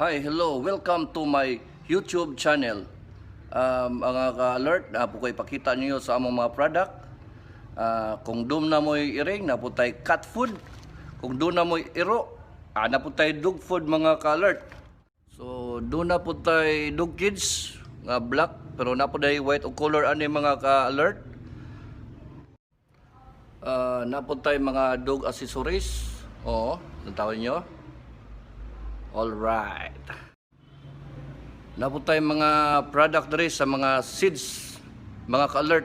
Hi, hello. Welcome to my YouTube channel. Mga ka-alert, na po ko ipakita niyo sa among mga product. Kung doon na mo'y iring, na po tayo cat food. Kung doon na mo'y iro, na po tayo dog food mga ka-alert. So, doon na po tayo dog kids, nga black, pero na po tayo white o color ani mga ka-alert. Na po tayo mga dog accessories. Oo, natawin nyo. Alright. Napot tayong mga product diri sa mga seeds, mga ka-alert.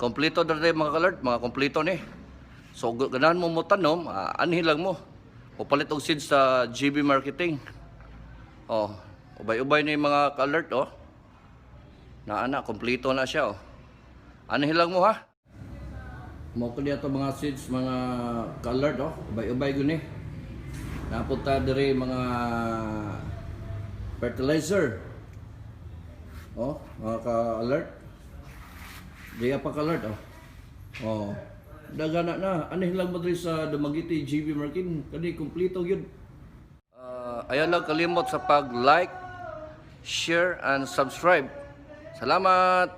Kompleto diri mga ka-alert, mga kompleto ni. So ganahan mo tanom, anhin lang mo. Upalit og seeds sa GB Marketing. Oh, ubay-ubay ni mga ka-alert oh. Kompleto na siya oh. Anhin lang mo ha. Mo ko diya to mga seeds, mga ka-alert oh, ubay-ubay guni. Napunta diri mga fertilizer. Oh, mga ka-alert. Di pa ka-alert oh. Oh. Dagana na. Anih lang mo diri sa Dumaguete GB Marketing. Kani kompleto gyud. Ayan lang kalimot sa pag-like, share and subscribe. Salamat.